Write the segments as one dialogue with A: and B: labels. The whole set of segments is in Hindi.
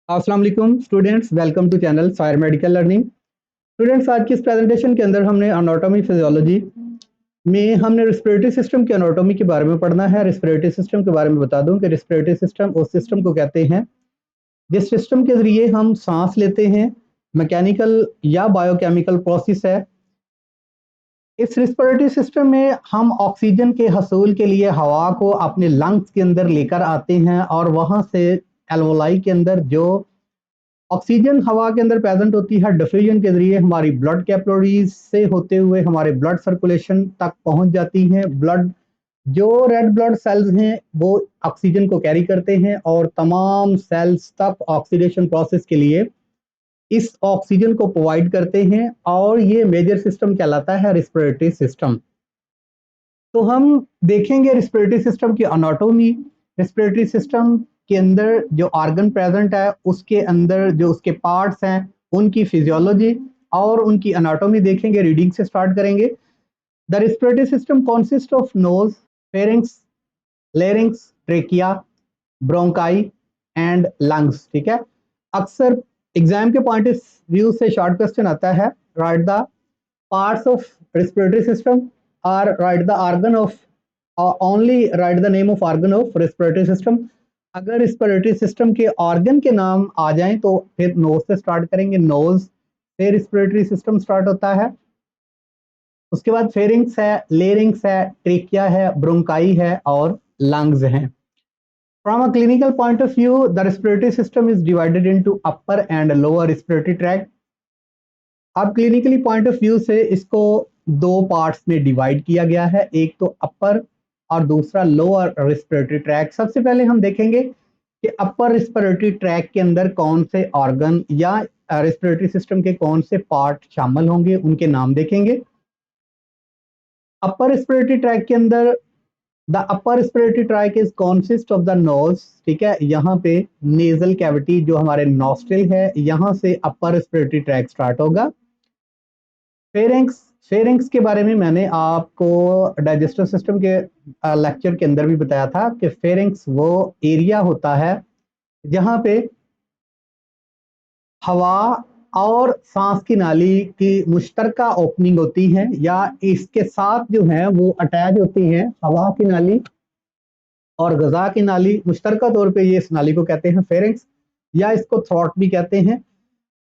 A: अस्सलाम वालेकुम students, welcome to channel fire medical learning. Students, आज की इस प्रेजेंटेशन के अंदर हमने एनाटॉमी फिजियोलॉजी में हमने रेस्पिरेटरी सिस्टम के एनाटॉमी के बारे में पढ़ना है। रेस्पिरेटरी सिस्टम के बारे में बता दूं कि रेस्पिरेटरी सिस्टम उस सिस्टम को कहते हैं जिस सिस्टम के जरिए हम सांस लेते हैं। मैकेनिकल या बायोकेमिकल प्रोसेस है। इस रेस्पिरेटरी सिस्टम में हम ऑक्सीजन के हसूल के लिए हवा को अपने लंग्स के अंदर लेकर आते हैं और वहां से एल्वोलाई के अंदर जो ऑक्सीजन हवा के अंदर प्रेजेंट होती है, डिफ्यूजन के जरिए हमारी ब्लड कैपिलरीज से होते हुए हमारे ब्लड सर्कुलेशन तक पहुंच जाती हैं। ब्लड जो रेड ब्लड सेल्स हैं वो ऑक्सीजन को कैरी करते हैं और तमाम सेल्स तक ऑक्सीडेशन प्रोसेस के लिए इस ऑक्सीजन को प्रोवाइड करते हैं और ये मेजर सिस्टम कहलाता है रेस्पिरेटरी सिस्टम। तो हम देखेंगे रेस्पिरेटरी सिस्टम की एनाटॉमी। रेस्पिरेटरी सिस्टम के अंदर जो ऑर्गन प्रेजेंट है उसके अंदर जो उसके पार्ट्स हैं उनकी फिजियोलॉजी और उनकी एनाटॉमी देखेंगे। रीडिंग से स्टार्ट करेंगे। The respiratory system consist of nose, pharynx, larynx, trachea, bronchi and lungs. ठीक है। अक्सर एग्जाम के पॉइंट ऑफ व्यू से शॉर्ट क्वेश्चन आता है, write the parts of respiratory system और write the organ of, only write the name of organ of respiratory system. अगर रेस्पिरेटरी सिस्टम के ऑर्गन के नाम आ जाएं तो फिर नोज से स्टार्ट करेंगे। नोज से रेस्पिरेटरी सिस्टम स्टार्ट होता है। उसके बाद फेरिंग्स है, लेरिंग्स है, ट्रेकिया है, ब्रोंकाई है और लंग्स हैं। From a clinical point of view, the respiratory system is divided into upper and lower respiratory tract. अब क्लिनिकली पॉइंट ऑफ व्यू से इसको दो पार्ट्स में डिवाइड किया गया है, एक तो अपर और दूसरा लोअर रेस्पिरेटरी ट्रैक। सबसे पहले हम देखेंगे कि अपर रेस्पिरेटरी ट्रैक के अंदर कौन से ऑर्गन या रेस्पिरेटरी सिस्टम के कौन से पार्ट शामिल होंगे, उनके नाम देखेंगे। अपर रेस्पिरेटरी ट्रैक के अंदर the upper respiratory tract is consist of the nose. ठीक है, यहाँ पे नेजल कैविटी जो हमारे नॉस्ट्रिल है, यहाँ से अपर रेस्पिरेटरी ट्रैक स्टार्ट होगा। फेरिंक्स, फेरिंक्स के बारे में मैंने आपको डाइजेस्टिव सिस्टम के लेक्चर के अंदर भी बताया था कि फेरिंक्स वो एरिया होता है जहाँ पे हवा और सांस की नाली की मुश्तरका ओपनिंग होती है या इसके साथ जो है वो अटैच होती है हवा की नाली और गजा की नाली। मुश्तरका तौर पे ये इस नाली को कहते हैं फेरिंक्स या इसको थ्रॉट भी कहते हैं।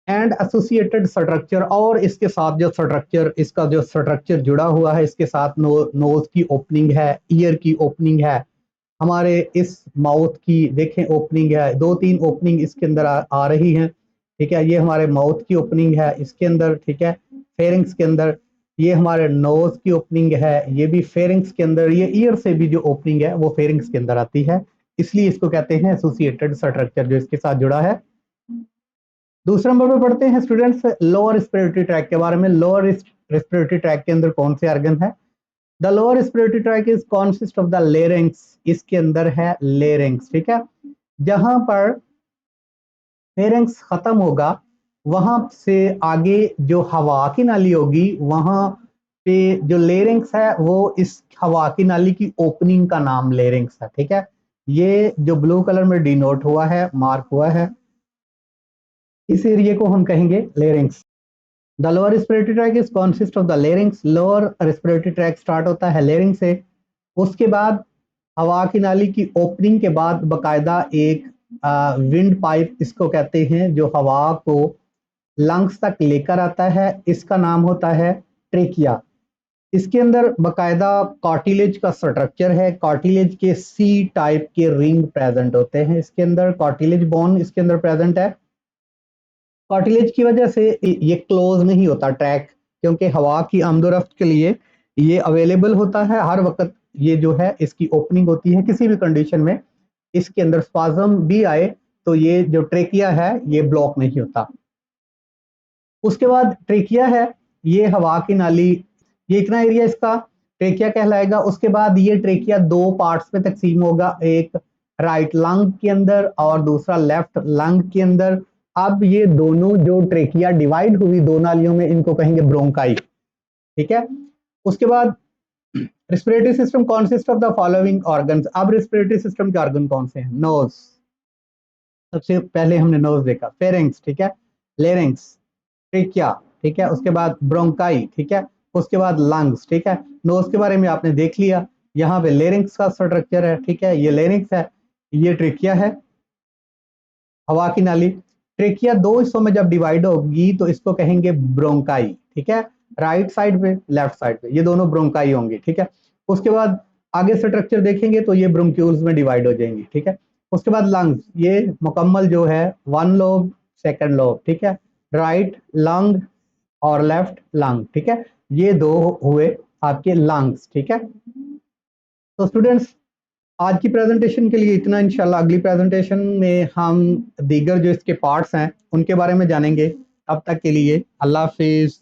A: एंड एसोसिएटेड स्ट्रक्चर, और इसके साथ जो स्ट्रक्चर, इसका जो स्ट्रक्चर जुड़ा हुआ है इसके साथ नोज की ओपनिंग है, ईयर की ओपनिंग है, हमारे इस माउथ की देखें ओपनिंग है, दो तीन ओपनिंग इसके अंदर आ रही हैं। ठीक है, ये हमारे माउथ की ओपनिंग है इसके अंदर। ठीक है, फेरिंग्स के अंदर ये हमारे नोज की ओपनिंग है, ये भी फेरिंग्स के अंदर, ये ईयर से भी जो ओपनिंग है वो फेरिंग्स के अंदर आती है, इसलिए इसको कहते हैं एसोसिएटेड स्ट्रक्चर जो इसके साथ जुड़ा है। दूसरे नंबर पर पढ़ते हैं स्टूडेंट्स लोअर रेस्पिरेटरी ट्रैक के बारे में। लोअर रेस्पिरेटरी ट्रैक के अंदर कौन से ऑर्गन है? The lower respiratory tract is consist of the larynx. इसके अंदर है लेरिंग्स। ठीक है, जहां पर फेरिंग्स खत्म होगा वहां से आगे जो हवा की नाली होगी वहां पे जो लेरिंग्स है वो इस हवा की नाली की ओपनिंग का नाम लेरिंग्स है। ठीक है, ये जो ब्लू कलर में डिनोट हुआ है, मार्क हुआ है, इस एरिया को हम कहेंगे larynx. The lower respiratory tract is consist of the larynx. Lower respiratory tract start होता है लेरिंग से। उसके बाद हवा की नाली की ओपनिंग के बाद बकायदा एक विंड पाइप इसको कहते हैं जो हवा को लंग्स तक लेकर आता है, इसका नाम होता है ट्रेकिया। इसके अंदर बकायदा कार्टिलेज का स्ट्रक्चर है, कार्टिलेज के सी टाइप के रिंग प्रेजेंट होते हैं इसके अंदर, कार्टिलेज बोन इसके अंदर प्रेजेंट है। कार्टिलेज की वजह से ये क्लोज नहीं होता ट्रैक, क्योंकि हवा की आमदोरफ्त के लिए ये अवेलेबल होता है हर वक्त। ये जो है इसकी ओपनिंग होती है, किसी भी कंडीशन में इसके अंदर स्पाज्म भी आए तो ये जो ट्रेकिया है ये ब्लॉक नहीं होता। उसके बाद ट्रेकिया है, ये हवा की नाली, ये इतना एरिया इसका ट्रेकिया कहलाएगा। उसके बाद ये ट्रेकिया दो पार्ट्स में तकसीम होगा, एक राइट लंग के अंदर और दूसरा लेफ्ट लंग के अंदर। अब ये दोनों जो ट्रेकिया डिवाइड हुई दो नालियों में, इनको कहेंगे ब्रोंकाई। ठीक है, उसके बाद respiratory system consist of the following organs. अब रेस्पिरेटरी सिस्टम के ऑर्गन कौन से हैं? नोज, सबसे पहले हमने नोज देखा, फेरिंग्स, ठीक है, लेरिंग्स, ट्रेकिया, ठीक है, उसके बाद ब्रोंकाई, ठीक है, उसके बाद लंग्स, ठीक है। नोज के बारे में आपने देख लिया। यहाँ पे लेरिंग्स का स्ट्रक्चर है, ठीक है, ये लेरिंग्स है, ये ट्रेकिया है, हवा की नाली। ट्रेकिया दो हिस्सों में जब डिवाइड होगी तो इसको कहेंगे ब्रोंकाई, ठीक है, राइट साइड पे लेफ्ट साइड पे, ये दोनों ब्रोंकाई होंगे, ठीक है। उसके बाद आगे स्ट्रक्चर देखेंगे तो ये ब्रोंक्यूल्स में डिवाइड हो जाएंगी, ठीक है। उसके बाद लंग्स, ये मुकम्मल जो है वन लोब सेकंड लोब, ठीक है, राइट लंग और लेफ्ट लंग, ठीक है, ये दो हुए आपके लंग्स, ठीक है। तो स्टूडेंट्स, आज की प्रेजेंटेशन के लिए इतना। इंशाल्लाह अगली प्रेजेंटेशन में हम दीगर जो इसके पार्ट्स हैं उनके बारे में जानेंगे। अब तक के लिए अल्लाह हाफिज।